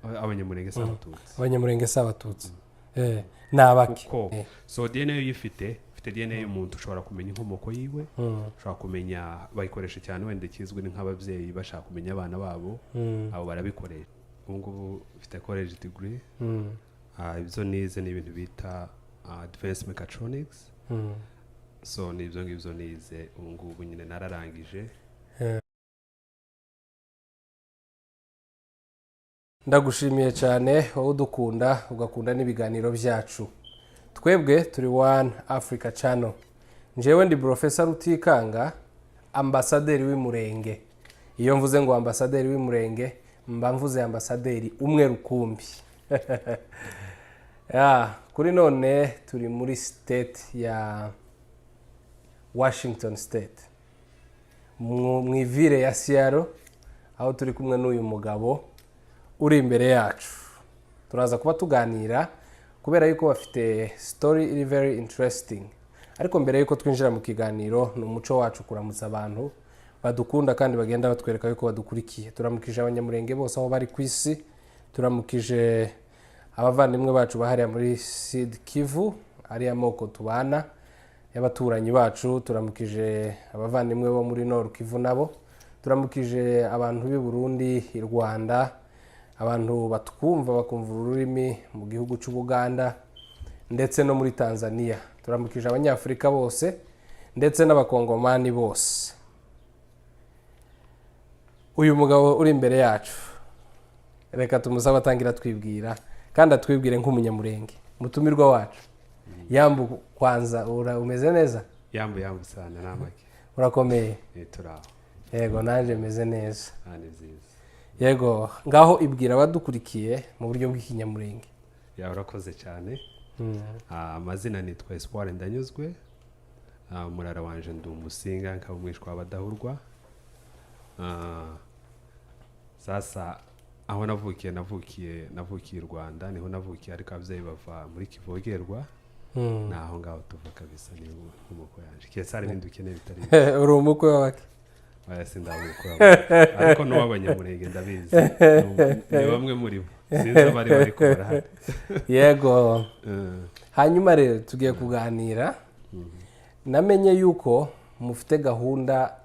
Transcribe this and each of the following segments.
Abanyamulenge Sabatutsi. Abanyamulenge Sabatutsi. Nabaki. So DNA yifite DNA y'umuntu ushobora kumenya inkomoko yiwe, ushobora kumenya bayikoresha cyane wende kizwe nk'ababyeyi bashaka kumenya abana babo, abo barabikoresha. Ngubu ufite college degree. Ibyo nize ni ibintu bita advanced mechatronics. So nibyo ngibyo nize ngubu nyine nararangije. Ndagushimiye cyane wowe udukunda ugakunda n'ibiganiro byacu. Twebwe turi One Africa Channel. Njewe ndi Professor Rutikanga, ambasaderi w'Imurenge. Iyo mvuze ngo ambasaderi w'Imurenge, mba mvuze ambasaderi umwe rukumbi. Kuri none turi muri state ya Washington State. Mu ivire ya Seattle, aho turi kumwe n'uyu mugabo uri imbere yacu. Turaza kuba tuganira kubera yuko bafite story iri very interesting. Ariko mbere yuko twinjira mu kiganiro ni umuco wacu kuramutsa abantu badukunda kandi bagenda batwereka yuko badukurikiye. Turamukije Abanyamulenge bose aho bari ku isi. Turamukije abavandimwe bacu bahariya muri Sud Kivu, ari amoko tubana y'abaturanyi bacu. Turamukije abavandimwe bo muri Nord Kivu nabo. Turamukije abantu b'i Burundi, i Rwanda, abantu batwumva bakumva ururimi mu gihugu cy'u Buganda ndetse no muri Tanzania. Turamukije Abanyafrika bose ndetse n'Abakongomani bose. Uyu mugabo uri imbere yacu, reka tumusaba atangira twibwira kandi atwibwire nk'umunyamurenge. Mutumirwa wacu Yambu, kwanza umeze neza? Yambu sana namake. Urakomeye? Turaho. Yego nanje meze neza. Nziza. Yego, ngaho ibwira abadukurikiye mu buryo bw'ikinyamurenge. Urakoze cyane. Amazina nitwa Espoir Ndanyuzwe. Murara wanje ndi umusinga nkaba umwishwa abadahurwa. Sasa aho navukiye i Rwanda, niho navukiye ariko abavyeyi bava muri Kivogerwa. Naho ngaho tuva kabisa ni umukwe yanje. Kesare bindukeneye bitari. Uri umukwe wabake? Sindabukwe ariko no w'Abanyamulenge ndabizi. Ni bamwe muri bo. Sinzi bari kubara. Yego. Hanyuma rero tugiye kuganira. Namenye yuko mufite gahunda,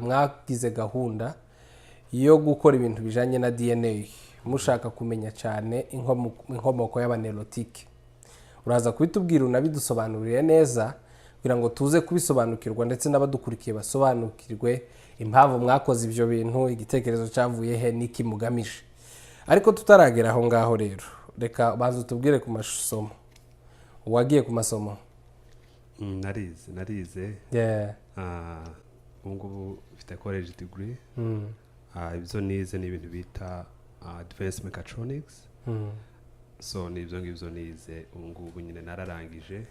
mwagize gahunda yo gukora ibintu bijanye na DNA, mushaka kumenya cyane inkomoko y'abanelotike. Uraza kubitubwira unabidusobanurire neza kugira ngo tuze kubisobanukirwa ndetse n'abadukurikiye basobanukirwe impamvu mwakoze ibyo bintu, igitekerezo cyavuye he niki mugamije. Ariko tutaragera aho ngaho rero, reka bazo tubwire ku masomo. Wagiye ku masomo? Narize. Ngubu ufite college degree. Ibyo nize ni ibintu bita advanced mechatronics. So nibyo ngibyo nize ngubu nyine nararangije.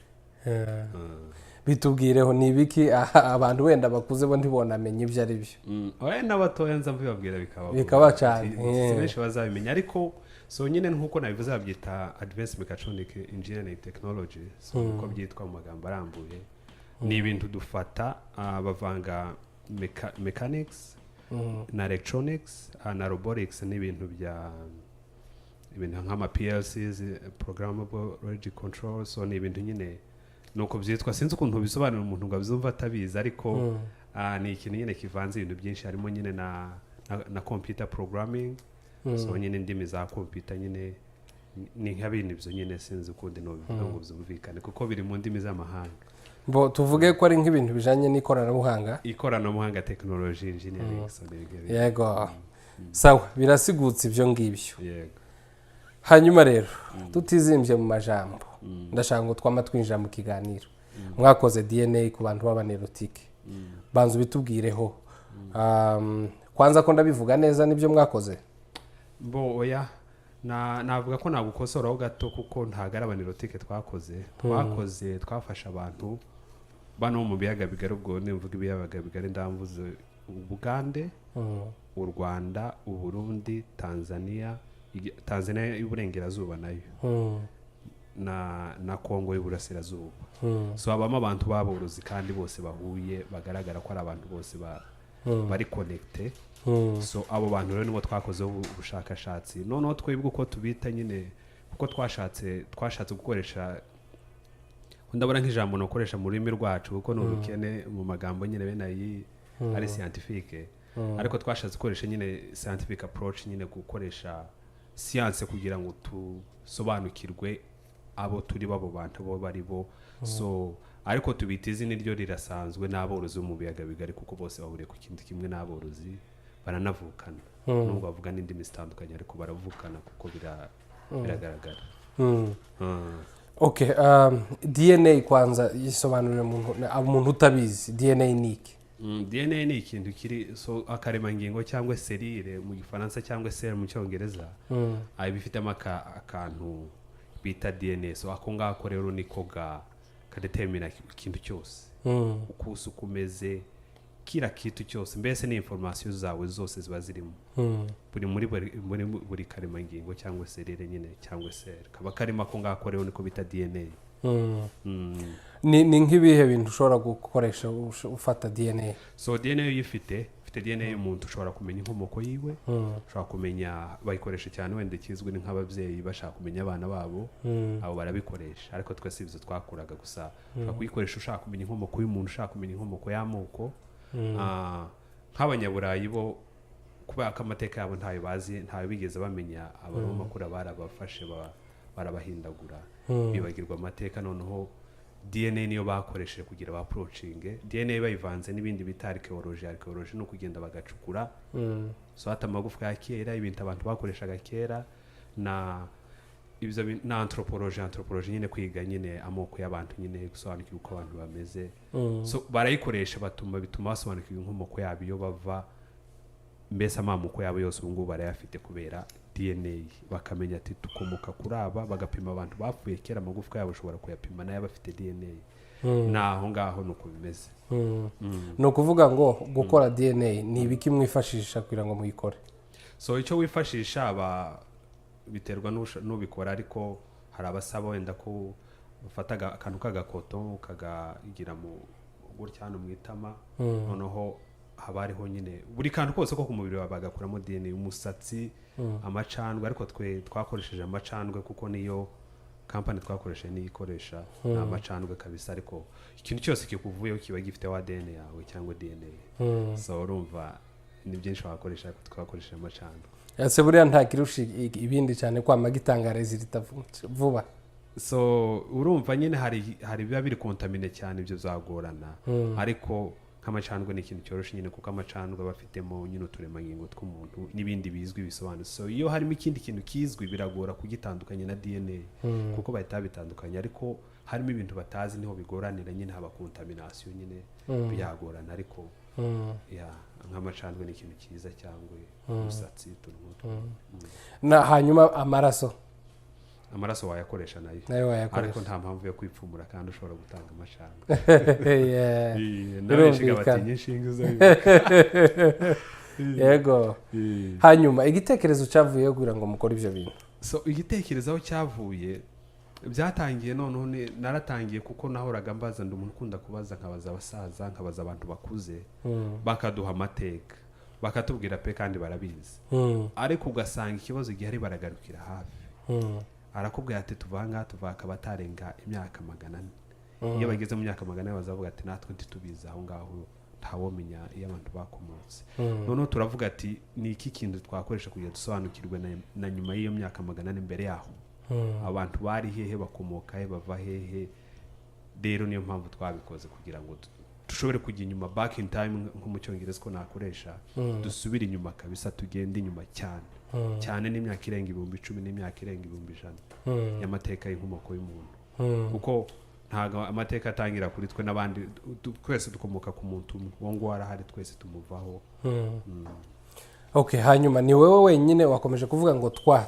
Bitubwireho nibiki abantu wenda bakuze bo ntibonamenye ibyo ari byo. N'abatoya nza mbibabwira bikaba cyane. Benshi bazabimenya ariko so nyine nkuko nabivuze babyita advanced mechatronic engineering technology. So uko byitwa mu magambo arambuye. Ni ibintu dufata bavanga mechanics na electronics na robotics n'ibintu bya ibintu nk'ama PLCs, programmable logic control. So ni ibintu nyine nuko byitwa, sinzi ukuntu bisobanura umuntu ngo abizumva atabizi ariko ni ikintu nyine kivanze ibintu byinshi, harimo nyine na computer programming. So nyine ndimi za computer nyine ni nk'abintu ibyo nyine sinzi ukundi no bivuga ngo byumvikane kuko biri mu ndimi z'amahanga. Bo tuvuge ko ari nk'ibintu bijanye n'ikoranabuhanga technology engineering. Yego. Sawa, birasigutse ibyo ngibyo. Yego. Hanyuma rero tutizimbye mu majambo, ndashaka ngo twama twinjira mu kiganiro. Mwakoze DNA ku bantu b'abanelotike. Banzu bitubwireho. Kwanza ko ndabivuga neza nibyo mwakoze? Bo oya, navuga ko nagukosoraho gato kuko ntagara abanelotike twakoze twafasha abantu bano mu biyaga bigari. Ubwo nimvuga ibiyaga bigari ndamvuze Ubugande, u Rwanda, u Burundi, Tanzania y'uburengerazuba nayo na Kongo y'uburasirazuba. So abamo abantu baborozi kandi bose bahuye bagaragara ko ari abantu bose bari connected. so abo bantu rero nibo twakoze ubushakashatsi noneho twebwe uko tubita nyine kuko twashatse gukoresha ndabona nk'ijambo nokoresha mu rurimi rwacu kuko n'ubukene mu magambo nyine bene ayi ari scientifique ariko twashatse gukoresha nyine scientific approach nyine gukoresha science kugira ngo tusobanukirwe abo turi babo bantu bo bari bo so ariko tubita izina ryo rirasanzwe n'aborozi mu biyaga bigari kuko bose bahuriye ku kintu kimwe n'aborozi baranavukana nubwo bavuga n'indimi zitandukanye ariko baravukana kuko biragaragara Okay, DNA kwanza yisobanurira umuntu utabizi DNA ni iki? DNA ni ikintu kiri so akaremangingo cyangwa serire mu gifaransa cyangwa cell mu cyongereza bifitemo akantu bita DNA so ako ngako rero niko kadetermina ikintu cyose ukusa ukumeze kira kitu cyose mbese ni information zawe zose ziba zirimo buri karemangingo cyangwa serire nyine cyangwa cell kaba karimo ako ngako rero niko bita DNA. Ni nk'ibihe bintu ushobora gukoresha ufata DNA? So DNA yifite DNA y'umuntu ushobora kumenya inkomoko yiwe ushobora kumenya bayikoresha cyane wende kizwe nk'ababyeyi bashaka kumenya abana babo abo barabikoresha ariko twese ibyo twakuraga gusa ushobora kuyikoresha ushaka kumenya inkomoko y'umuntu ushaka kumenya inkomoko y'amoko nk'abanyaburayi bo kubera ko amateka yabo ntayo bazi ntayo bigeze bamenya abaroma kura barabafashe barabahindagura bibagirwa amateka noneho DNA niyo bakoresheje kugira approaching DNA bayivanze n'ibindi bita archaeology no kugenda bagacukura so hata amagufwa ya kera ibintu abantu bakoreshaga kera na ibyo na anthropology nyine kwiga nyine amoko y'abantu nyine gusobanukirwa uko abantu bameze so barayikoresha bituma basobanukirwa inkomoko yabo iyo bava mbese amamoko yabo yose ubu ngubu barayafite kubera DNA bakamenya ati tukomoka kuri aba bagapima abantu bapfuye kera amagufwa yabo ushobora kuyapima nayo bafite DNA naho ngaho nuko bimeze no kuvuga ngo gukora DNA ni ibiki mwifashisha kugira ngo muyikore so icyo wifashisha biterwa n'ubikora ariko hari abasaba wenda ko ufata akantu k'agakoto ukagira mu gutya hano mu itama noneho haba hariho nyine buri kantu kose ko ku mubiri bagakuramo DNA umusatsi amacandwe ariko twakoresheje amacandwe kuko niyo company twakoresheje niyikoresha amacandwe kabisa ariko ikintu cyose kikuvuyeho kiba gifite wa DNA yawe cyangwa DNA so urumva ni byinshi wakoresha ariko twakoresheje amacandwe ese buriya nta kirushi ibindi cyane kwa magitangare zirita vuba so urumva nyine hari biba biri contamine cyane ibyo zagorana ariko kamacandwe ni ikintu cyoroshye nyine kuko amacandwe bafitemo nyine uturemangingo tw'umuntu n'ibindi bizwi bisobanutse so iyo harimo ikindi kintu kizwi biragora kugitandukanya na DNA kuko bahita bitandukanye ariko harimo ibintu batazi niho bigoranira nyine haba contamination nyine byagorana ariko nk'amacandwe ni ikintu cyiza cyangwa umusatsi na hanyuma amaraso wayakoresha nayo ariko nta mpamvu yo kwipfumura kandi ushobora gutanga amacandwe nabenshi gabatinya inshinga zo yego hanyuma igitekerezo cyavuye kugira ngo mukore ibyo bintu so igitekerezo aho cyavuye byatangiye noneho naratangiye kuko nahoraga mbaza ndi umuntu ukunda kubaza nkabaza abasaza nkabaza abantu bakuze bakaduha amateka bakatubwira pe kandi barabizi ariko ugasanga ikibazo gihari baragarukira hafi arakubwira ati tuvanga batarenga imyaka 400 iyo bageze mu myaka 400 bazavuga ati natwe ntitubiza aho ngaho ntawomenya iyo abantu bakomotse noneho turavuga ati ni iki kintu twakoresha kugira dusobanukirwe na nyuma y'iyo myaka 400 imbere yaho abantu bari hehe bakomoka he bava hehe rero niyo mpamvu twabikoze kugira ngo dushobore kujya inyuma back in time nko mu cyongereza ko nakoresha dusubire inyuma kabisa tugende inyuma cyane n'imyaka irenga 10,000 n'imyaka irenga 100 y'amateka y'inkomoko y'umuntu kuko ntago amateka atangira kuri twe n'abandi twese dukomoka ku muntu umwe ngo arahari twese tumuvaho okay hanyuma ni wewe wenyine wakomeje kuvuga ngo twa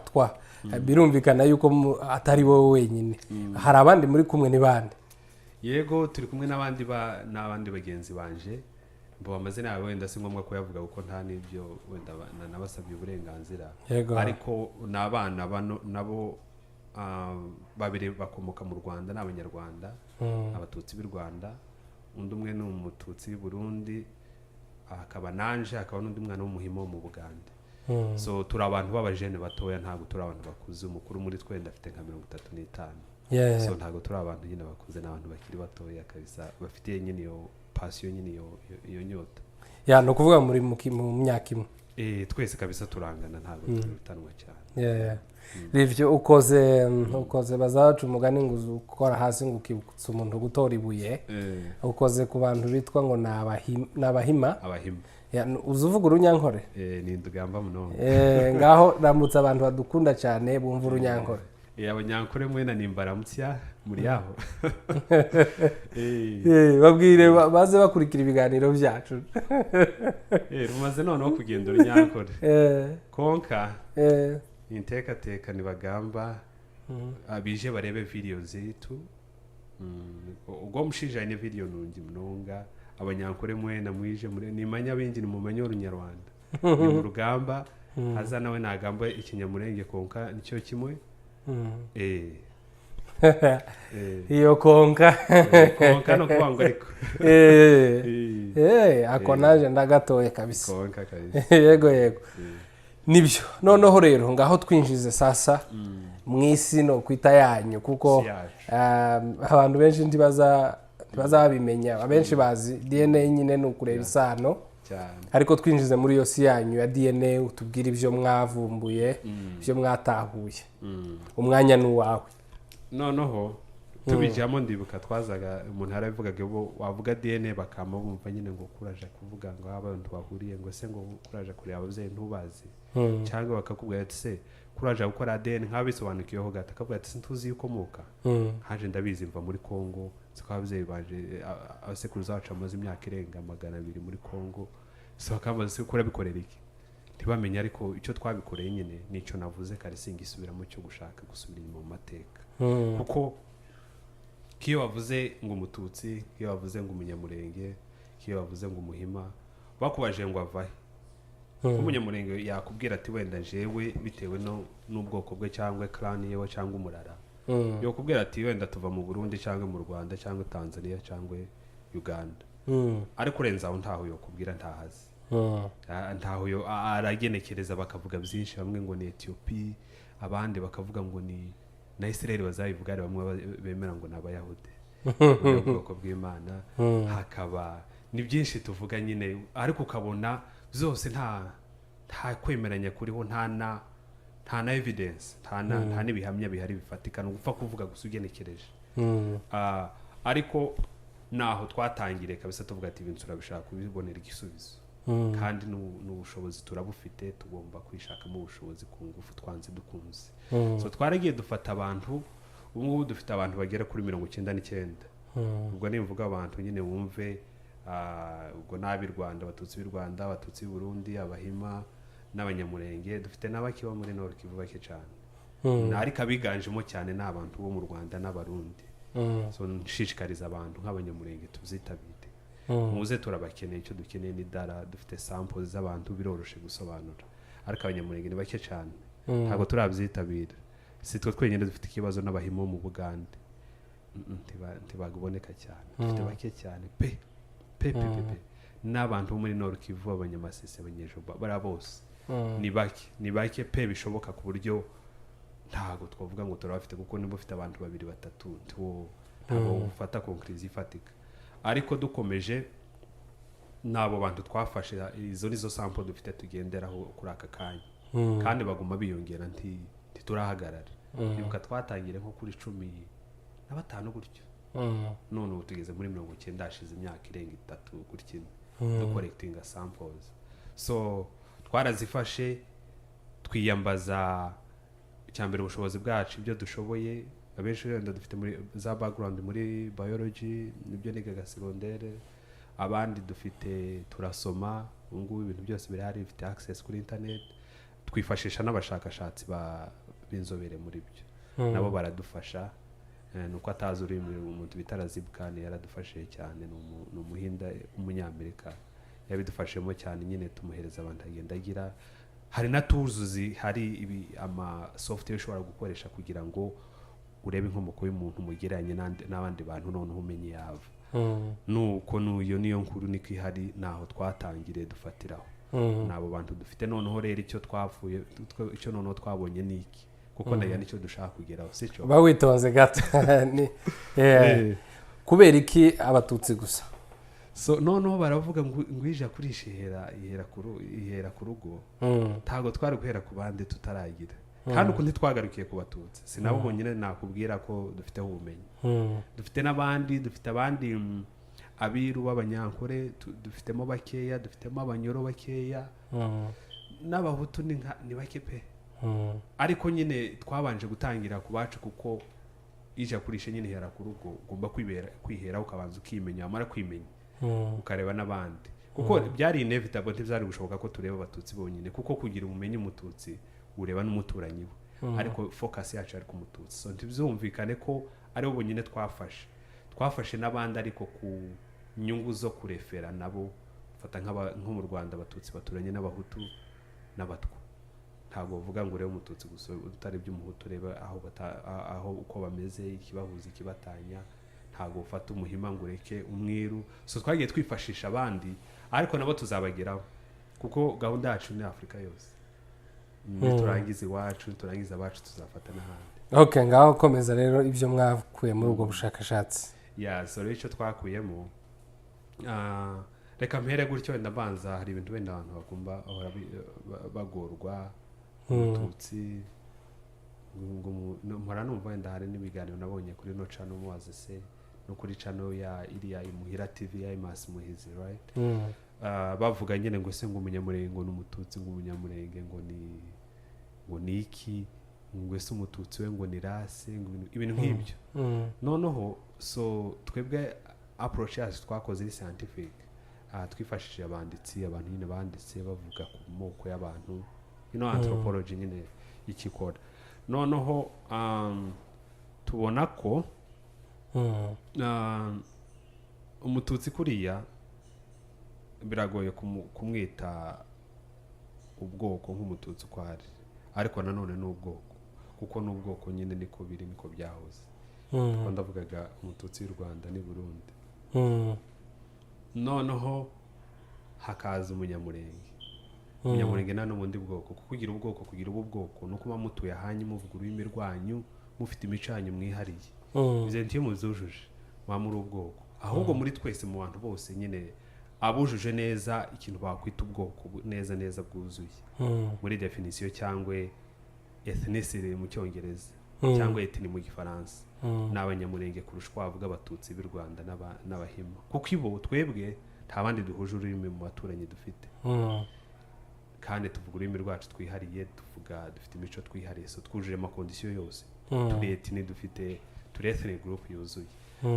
birumvikana yuko atari wowe wenyine hari abandi muri kumwe ni bande yego turi kumwe n'abandi bagenzi banje mbo amazina yawe wenda si ngombwa ko yavuga uko nta nibyo wenda nabasabye uburenganzira ariko n'abana nabo babiri bakomoka mu Rwanda n'abanyarwanda abatutsi b'u Rwanda undi umwe ni umututsi w'i Burundi hakaba nanje hakaba n'undi mwana w'umuhimo mu Bugande so turi abantu b'abajene batoya ntabwo turi abantu bakuze umukuru muri twe ndafite nka 35 so ntabwo turi abantu nyine bakuze n'abantu bakiri batoya kabisa bafite nyine iyo passion nyine iyo nyota no kuvuga muri mu myaka imwe twese kabisa turangana ntabwo turutanwa cyane rivyo ukoze bazacu umugani ngo ukora hasi ngo ukibutsa umuntu gutora ibuye ukoze ku bantu bitwa ngo nabahima uzuvuga urunyankore ni ndugamba munongo ngaho ramutse abantu badukunda cyane bumva urunyankore abanyankore mwena nimbaramutya muri yaho babwire baze bakurikira ibiganiro byacu rumaze noneho kugenda urunyankore konka inteka nibagamba abije barebe video zitu ubwo mushijanye video nungi munonga abanyankore mwena mwije muri nimanya bingi ni mumanyo runyarwanda ni mu rugamba haza nawe nagamba ikinyamurenge konka nicyo kimwe iyo konka no kwanga ariko ako naje ndagatoye kabisa konka kabisa yego nibyo noneho rero ngaho twinjize sasa mwisi no kwita yanyu kuko abantu benshi ntibazabimenya abenshi bazi DNA nyine no kureba isano ariko twinjize muri yo si yanyu ya DNA utubwira ibyo mwavumbuye ibyo mwatahuye umwanya n'uwawe noneho tubijamo ndibuka twazaga umuntu arabivugaga wavuga DNA bakama bumva nyine ngo kuraje kuvuga ngo abantu bahuriye ngo se ngo kuraje kuri abavyeyi ntubazi cyangwa bakakubwira ati se kuraje gukora ADN nkabisobanukiyeho gata akavuga ati sintuzi yukomoka haje ndabizi mva muri Kongo siko abavyeyi banje abasekuruza bacu amaze imyaka irenga 200 muri Kongo so akamaze se kura bikorera iki ntibamenye ariko icyo twabikoreye nyine nico navuze kare singisubiramo cyo gushaka gusubira mu mateka kuko kiyo bavuze ngo umututsi kiyo bavuze ngo umunyamurenge kiyo bavuze ngo umuhima bakubaje ngo avahe umunyamurenge yakubwira ati wenda jewe bitewe n'ubwoko bwe cyangwa clan yewe cyangwa umurara yakubwira ati wenda tuva mu Burundi cyangwa mu Rwanda cyangwa Tanzania cyangwa Uganda ariko urenza aho ntaho yakubwira ntahazi ntaho yo aragenekereza bakavuga byinshi bamwe ngo ni Ethiopia abandi bakavuga ngo ni na Israel bazayivuga bamwe bemera ngo nabayahudi ubwoko bw'Imana hakaba ni byinshi tuvuga nyine ariko ukabona zose nta kwemeranya kuriho nta na evidence nta nibihamya bihari bifatika no gupfa kuvuga gusugenekereje ariko naho twatangire kabisa tuvuga ati ibintu turabishaka kubibonera igisubizo kandi n'ubushobozi turabufite tugomba kwishakamo ubushobozi ku ngufu twanze dukunze so twaragiye dufata abantu ubu dufite abantu bagera kuri 99 ubwo nimvuga abantu nyine wumve ubwo nabi Rwanda abatutsi b'i Rwanda abatutsi b'i Burundi abahima n'abanyamurenge dufite n'abaki bo muri Nord Kivu bake cyane ariko abiganjemo cyane n'abantu bo mu Rwanda n'abarundi so nshishikariza abantu nk'abanyamurenge tuzitabire muze turabakeneye icyo dukeneye ni dara dufite samples z'abantu biroroshe gusobanura ariko abanyamurenge ni bake cyane ntabwo turabyitabira si twe twenyine dufite ikibazo n'abahimo mu Bugande ntibaguboneka cyane dufite bake cyane pe n'abantu muri Nord Kivu abanyamasese abanyejoba bara bose ni bake pe bishoboka ku buryo ntago twavuga ngo turabafite kuko nibo bafite abantu 2-3 ntabwo ufata conclusion ifatika ariko dukomeje nabo bantu twafashe izo nizo sample dufite tugenderaho kuri aka kanya kandi baguma biyongera ntiturahagarara nibuka twatangire nko kuri 15 gutyo none ubu tugeze muri 90 hashize imyaka irenga 3 gutyo collecting samples so twarazifashe twiyambaza cyambere ubushobozi bwacu ibyo dushoboye abenshi rero dufite muri za background muri biology nibyo nigaga secondaire abandi dufite turasoma ubungu ibintu byose biri hari bifite access kuri internet twifashisha n'abashakashatsi b'inzobere muri byo nabo baradufasha nuko atazi uri umuntu bitarazibukane yaradufashije cyane n'umuhinda umunyamerika yabidufashemo cyane nyine tumuhereza abantu agenda agira hari na tools hari ibi ama software ushobora gukoresha kugira ngo urebe inkomoko y'umuntu mugeranye n'abandi bantu none umenye yava nuko nuyo niyo nkuru niko ihari naho twatangire dufatiraho nabo bantu dufite noneho rero icyo twavuye icyo noneho twabonye niki kuko nayo nicyo dushaka kugeraho sico bawitonze gato kubera iki abatutsi gusa so noneho baravuga ngo ija kurishihera ihera ku rugo ntago twari guhera ku bandi tutaragira kandi uko ntitwagarukiye ku batutsi sinabo bonyine nakubwira ko dufiteho ubumenyi dufite n'abandi dufite abandi abiru b'abanyankore dufitemo bakeya dufitemo abanyoro bakeya n'abahutu ni bake pe ariko nyine twabanje gutangira ku bacu kuko ija kurisha nyine ihera ku rugo ugomba kwihera ukabanza ukimenya wamara kwimenya ukareba n'abandi kuko byari inevitable ntibyari gushoboka ko tureba abatutsi bonyine kuko kugira ubumenyi umututsi ureba n'umuturanyi we ariko focus yacu ari ku mututsi so ntibyumvikane ko ari bo bonyine twafashe n'abandi ariko ku nyungu zo kurefera nabo fata nko mu Rwanda abatutsi baturanye n'abahutu n'abatwa ntabwo uvuga ngo urebe umututsi gusa utari by'umuhutu ureba aho uko bameze ikibahuza ikibatanya ntabwo ufata umuhima ngo ureke umwiru so twagiye twifashisha abandi ariko nabo tuzabageraho kuko gahunda yacu ni Afrika yose turangiza iwacu turangiza abacu tuzafata n'ahandi ngaho komeza rero ibyo mwakuye muri ubwo bushakashatsi so rero icyo twakuyemo reka mpere gutyo wenda mbanza hari ibintu wenda abantu bagomba bagorwa umututsi mpora numva wenda hari n'ibiganiro nabonye kuri no channel muwaze se no kuri channel ya iriya Imuhira TV ya Imas Muhizi right bavuga nyine ngo se ngo umunyamurenge ngo n'umututsi ngo umunyamurenge ngo ni iki ngo se umututsi we ngo ni rase ibintu nk'ibyo noneho so twebwe approach yacu twakoze scientific twifashishije abanditsi abantu nyine banditse bavuga ku moko y'abantu anthropology nyine ikikora noneho tubona ko umututsi kuriya biragoye kumwita ubwoko nk'umututsi uko ari ariko nanone n'ubwoko kuko n'ubwoko nyine niko biri niko byahoze ndavugaga umututsi w'u Rwanda ni Burundi noneho hakaza umunyamurenge nta n'ubundi bwoko kuko kugira ubu bwoko no kuba mutuye ahanye muvuga ururimi rwanyu mufite imicanyo mwihariye izo ntiyo muzujuje muri ubwoko ahubwo muri twese mu bantu bose nyine abujuje neza ikintu bakwita ubwoko neza bwuzuye muri definition cyangwa ethnicity mu cyongereza cyangwa ethnie mu gifaransa n'abanyamurenge kurusha bavuga abatutsi b'u Rwanda n'abahima kuko ibo twebwe nta bandi duhuje ururimi mu baturanyi dufite kandi tuvuga ururimi rwacu twihariye dufite imico twihariye so twujuje amakondisiyo yose turetine dufite ethnic group yuzuye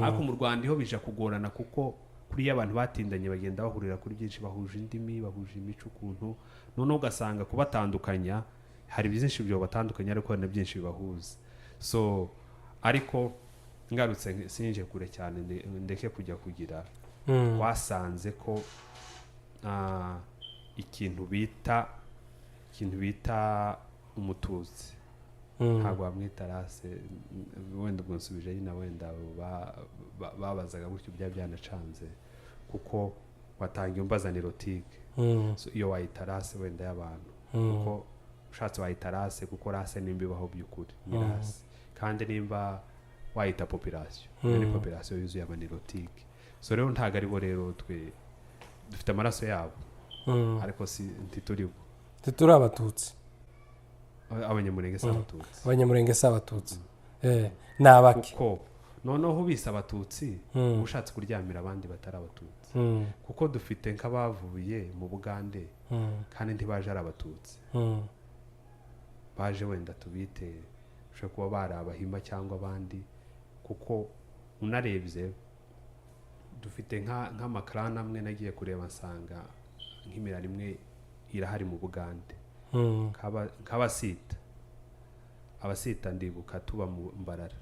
ariko mu Rwanda iho bija kugorana kuko kuri abantu batindanye bagenda bahurira kuri byinshi bahuje indimi bahuje imico ukuntu noneho ugasanga kubatandukanya hari byinshi byo batandukanya ariko hari na byinshi bibahuza so ariko ngarutse sinje kure cyane ndeke kujya kugira wasanze ko ikintu bita umututsi ntabwo bamwita rase wenda ubwo nsubije nyine wenda babazaga gutyo byanacanze kuko watangiye umbazana erotike so iyo wayita rase wenda y'abantu kuko ushatse wayita rase kuko rase nimba ibaho by'ukuri ni rase kandi nimba wayita population ni population yuzuye abanerotike so rero ntago ari bo rero twe dufite amaraso yabo ariko si ntituribo turi abatutsi Abanyamulenge Sabatutsi nabaki kuko noneho ubisa abatutsi ushatse kuryamira abandi batari abatutsi kuko dufite nk'abavuye mu Bugande kandi ntibaje ari abatutsi baje wenda tubite ushobora kuba bari abahima cyangwa abandi kuko unarebye dufite nk'amakarana amwe nagiye kureba nsanga nk'imira rimwe irahari mu Bugande abasita ndibuka tuba mu Mbarara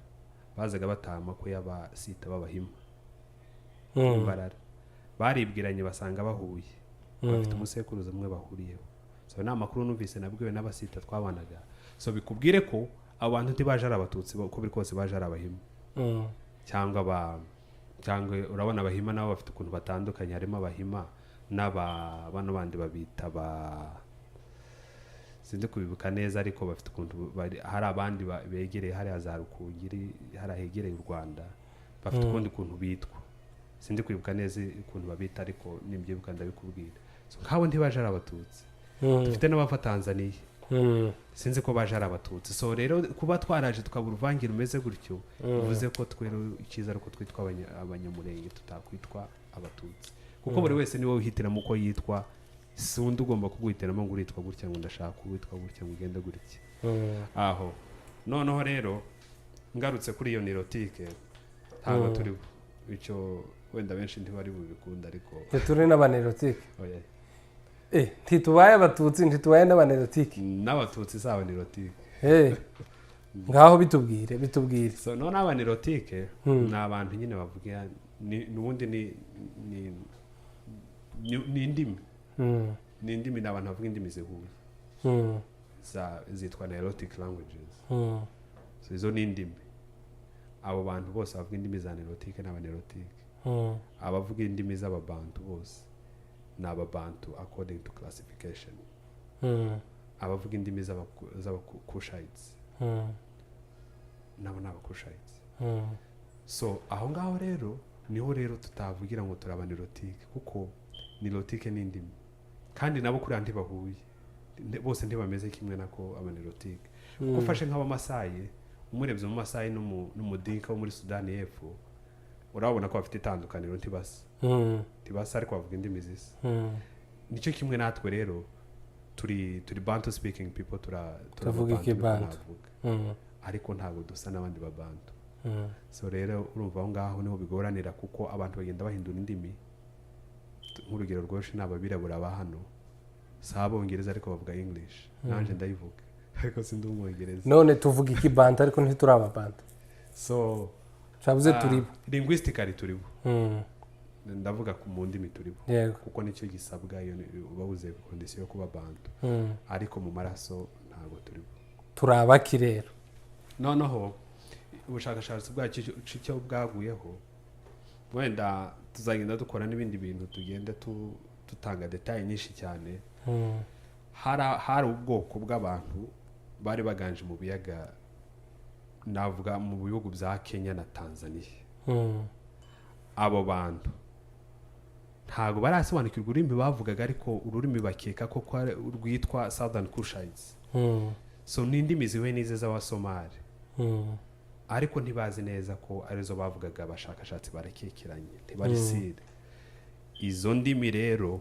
bazaga batama ko y'abasita b'abahima Mbarara baribwiranye basanga bahuye bafite umusekuruza umwe bahuriyeho so nta makuru numvise nabwiwe n'abasita twabanaga so bikubwire ko abantu ntibaje ari abatutsi ko biri kose baje ari abahima cyangwa cyangwa urabona abahima nabo bafite ukuntu batandukanye harimo abahima bano bandi babita sinzi kubibuka neza ariko bafite ukuntu hari abandi begereye hari za Rukungiri hari ahegereye u Rwanda bafite ukundi kuntu bitwa sinzi kwibuka neza ukuntu babita ariko nimbyibuka ndabikubwira nk'abo ntibaje ari abatutsi dufite n'abava Tanzania sinzi ko baje ari abatutsi so rero kuba twaraje tukabura uvangira umeze gutyo bivuze ko twero icyiza ariko twitwa abanyamurenge tutakwitwa abatutsi kuko buri wese niwe uhitiramo uko yitwa sundi ugomba kuguhitiramo ngo uritwa gutya ngo ndashaka kuwitwa gutya ngo ugende gutya aho noneho rero ngarutse kuri iyo nirotike ntabwo turi icyo wenda benshi ntibari bubikunda ariko turi n'abanirotike ntitubaye abatutsi ntitubaye n'abanirotike n'abatutsi si abanirotike ngaho bitubwire so none abanirotike ni abantu nyine bavuga n'ubundi ni indimi ni indimi ni abantu bavuga indimi zihuye zitwa nilotic languages so izo ni indimi abo bantu bose bavuga indimi za nilotic n'abanirotike abavuga indimi z'ababantu bose ni ababantu according to classification abavuga indimi z'abakushites nabo ni abakushites so aho ngaho rero niho rero tutavugira ngo turabanirotike kuko nilotike ni indimi kandi nabo kuri andi bahuye bose ntibameze kimwe nako abanirotike kuko ufashe nk'abamasayi umurebye mu masayi n'umudinka wo muri Sudani y'Epfo urabona ko bafite itandukaniro ntibasa ariko bavuga indimi zisa nicyo kimwe natwe rero turi Bantu speaking people turavuga ikibantu ariko ntabwo dusa n'abandi babantu so rero urumva aho ngaho niho bigoranira kuko abantu bagenda bahindura indimi nk'urugero rwose n'ababirabura ba hano si abongereza ariko bavuga English nanjye ndayivuga ariko sindi umwongereza none tuvuga ikibantu ariko ntituri ababantu so shabuze turibo linguistically turibo ndavuga mu ndimi turibo kuko nicyo gisabwa iyo babuze condition yo kuba bantu ariko mu maraso ntabwo turibo turabaki rero noneho ubushakashatsi bwacu cyo bwaguyeho wenda tuzagenda dukora n'ibindi bintu tugenda tutanga detail nyinshi cyane hari ubwoko bw'abantu bari baganje mu biyaga navuga mu bihugu bya Kenya na Tanzania abo bantu ntago barasobanukirwa ururimi bavugaga ariko ururimi bakeka ko rwitwa Southern Kushites so n'indimi ziwe nize z'abasomali ariko ntibazi neza ko arizo bavugaga abashakashatsi barakekeranye ntibarisire izo ndimi rero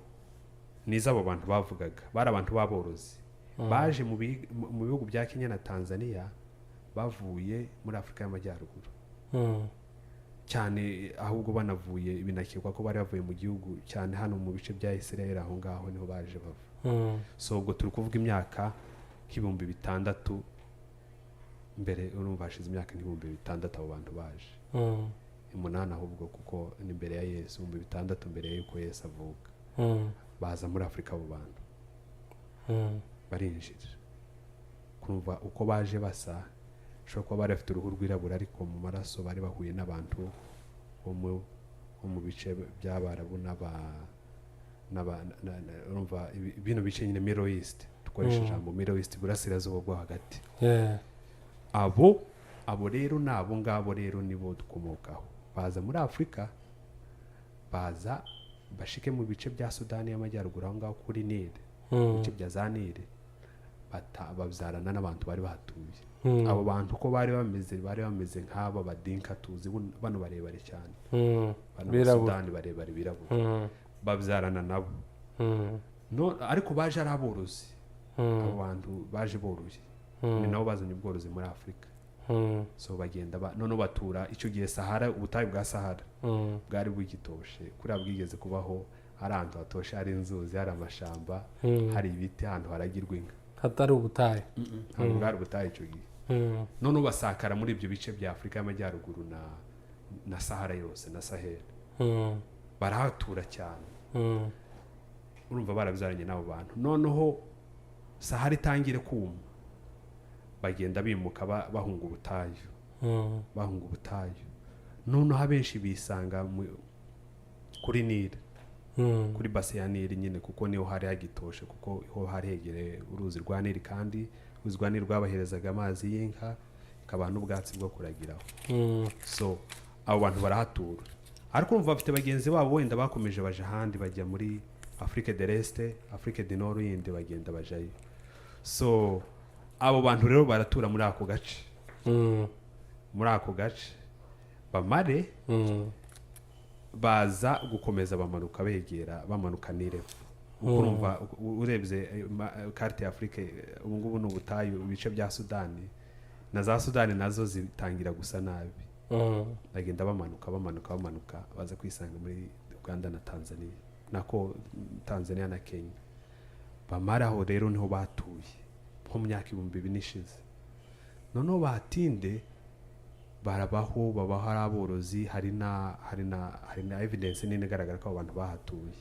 nizabo bantu bavugaga bari abantu baborozi baje mu bihugu bya Kenya na Tanzania bavuye muri Afrika y'Amajyaruguru cyane ahubwo banavuye binakekwa ko bari bavuye mu gihugu cyane hano mu bice bya Israel aho ngaho niho baje bava so ubwo turi kuvuga imyaka nk'ibihumbi 6 mbere urumva hashize imyaka nk'ibihumbi 6 abo bantu baje 8 ahubwo kuko ni mbere ya Yesu 6 mbere yuko Yesu avuka baza muri Afrika abo bantu barinjira kumva uko baje basa shoko kuba bari bafite uruhu rwirabura ariko mu maraso bari bahuye n'abantu bo mu bice by'Abarabu urumva ibintu bice nyine Middle East dukoresha ijambo Middle East burasirazuba bwo hagati abo rero nabo ngabo rero nibo dukomokaho baza muri Afrika baza bashike mu bice bya Sudani y'Amajyaruguru aho ngaho kuri Nile bice bya za Nile babyarana n'abantu bari bahatuye abo bantu ko bari bameze nk'aba badinka tuzi bano barebare cyane bano Sudani barebare birabura babyarana nabo no ariko baje ari aborozi abo bantu baje boroye ni nabo bazanye ubworozi muri Afrika so bagenda none batura icyo gihe Sahara ubutayu bwa Sahara bwari bugitoshe kuri abwigeze kubaho hari ahantu hatoshe hari inzuzi hari amashamba hari ibiti ahantu haragirwa inka hatari ubutayu ntabwo bwari ubutayu icyo gihe none basakara muri ibyo bice bya Afrika y'Amajyaruguru na Sahara yose na Sahel barahatura cyane urumva barabyaranye n'abo bantu noneho Sahara itangire kuma bagenda bimuka bahunga ubutayu noneho abenshi bisanga kuri Nile kuri base ya Nile nyine kuko niho hari hagitoshe kuko ho hari hegereye uruzi rwa Nile kandi uruzi rwa Nile rwabaherezaga amazi y'inka ikaba n'ubwatsi bwo kuragiraho so abo bantu barahatura ariko umva bafite bagenzi babo wenda bakomeje baje ahandi bajya muri Afrique de l'Est Afrique du Nord yindi bagenda bajayo so abo bantu rero baratura muri ako gace muri ako gace bamare baza gukomeza bamanuka begera bamanuka Nile urumva urebye carte ya Afrique ubu ngubu n'ubutayu ibice bya Sudani na za Sudani nazo zitangira gusa nabi bagenda bamanuka baza kwisanga muri Uganda na Tanzania nako Tanzania na Kenya bamara aho rero niho batuye nko mu myaka 2000 ishize noneho batinde barabaho babaho ari aborozi hari na evidence nini igaragara ko abantu bahatuye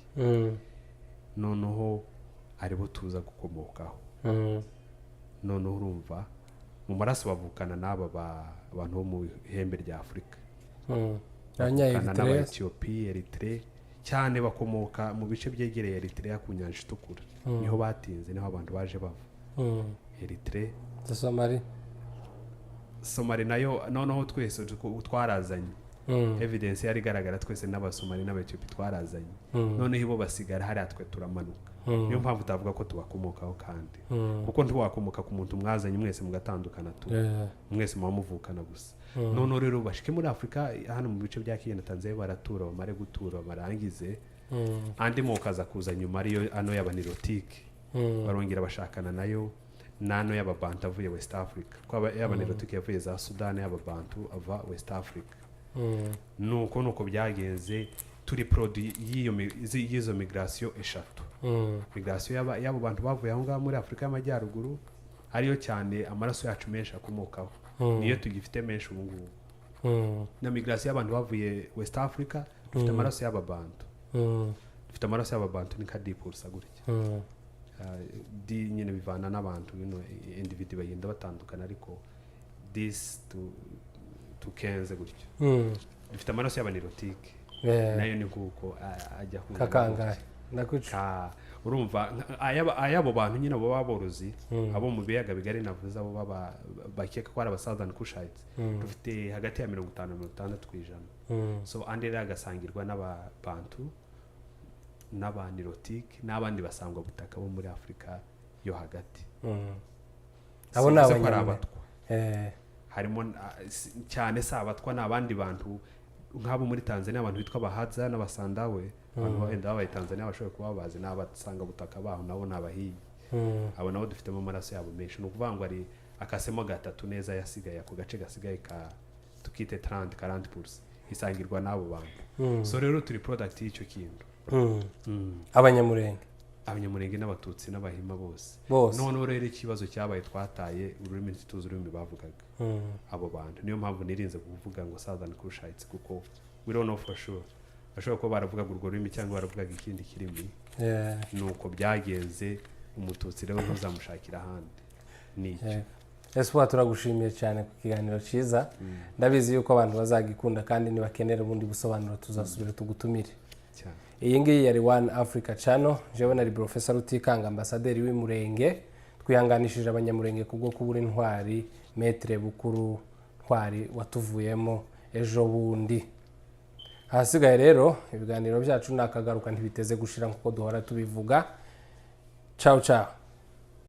noneho aribo tuza gukomokaho noneho urumva mu maraso bavukana n'aba abantu bo mu ihembe rya Afrika Abanya Ethiopia Eritrea cyane bakomoka mu bice byegereye Eritrea ku nyanja itukura niho batinze niho abantu baje bava Eritrea Somali nayo noneho twese twarazanye evidence yari igaragara twese n'abasomali n'abaethiopia twarazanye noneho ibo basigara hari atwe turamanuka niyo mpamvu utavuga ko tubakomokaho kandi kuko ntiwakomoka ku muntu mwazanye mwese mugatandukana tu mwese muvukana gusa noneho rero bashike muri Afrika hano mu bice bya Kenya na Tanzania baratura bamare gutura barangize andi mokaza kuza nyuma ariyo ano y'abanirotike barongera bashakana nayo nano y'ababantu avuye West Africa kwa y'abanirotike yavuye za Sudan y'ababantu ava West Africa nuko byagenze turi produit y'izo migration eshatu migration y'abo bantu bavuye aho ngaho muri Afrika y'Amajyaruguru ariyo cyane amaraso yacu menshi akomokaho niyo tugifite menshi ubu ngubu na migration y'abantu bavuye West Africa dufite amaraso y'ababantu dufite amaraso y'ababantu ni ka 10% gutya di nyine bivana n'abantu individu bagenda batandukana ariko this to kenze gutyo dufite amaraso y'abanirotike nayo ni kuko ajya kakangaye ndakuca urumva ayabo bantu nyine abo baborozi abo mu biyaga bigari navuze abo baba bakeka ko ari abasadan kushites dufite hagati ya 50 na 60%. So andi ragasangirwa n'ababantu n'abanirotike n'abandi basangwa butaka bo muri Afrika yo hagati abo n'abanyabatwa harimo cyane sabatwa n'abandi bantu nk'abo muri Tanzania abantu bitwa Bahadza n'abasandawe abantu benda babaye Tanzania bashoboye kuba bazi n'abasanga butaka baho nabo nabahiye abo nabo dufitemo amaraso yabo menshi no kuvangwa ari akasemo gatatu neza yasigaye ako gace gasigaye ka tukite 30-40% isangirwa n'abo bantu so rero turi product y'icyo kintu Abanyamulenge n'Abatutsi n'Abahima bose none rero ikibazo cyabaye twataye ururimi tuzi ururimi bavugaga abo bantu niyo mpamvu nirinze kuvuga ngo Southern Cushites kuko we don't know for sure bashobora ko baravugaga urwo rurimi cyangwa baravugaga ikindi kirimi nuko byagenze umututsi rero ntuzamushakira ahandi n'icyo Espoir turagushimiye cyane ku kiganiro cyiza ndabizi yuko abantu bazagikunda kandi nibakenera ubundi busobanuro tuzasubira tugutumire iyi ngiyi yari One Africa Channel jewe nari Professor Rutikanga ambasaderi w'Imurenge twihanganishije Abanyamulenge kubwo kubura intwari Maître Bukuru ntwari watuvuyemo ejo bundi hasigaye rero ibiganiro byacu nakagaruka ntibiteze gushira nkuko duhora tubivuga ciao ciao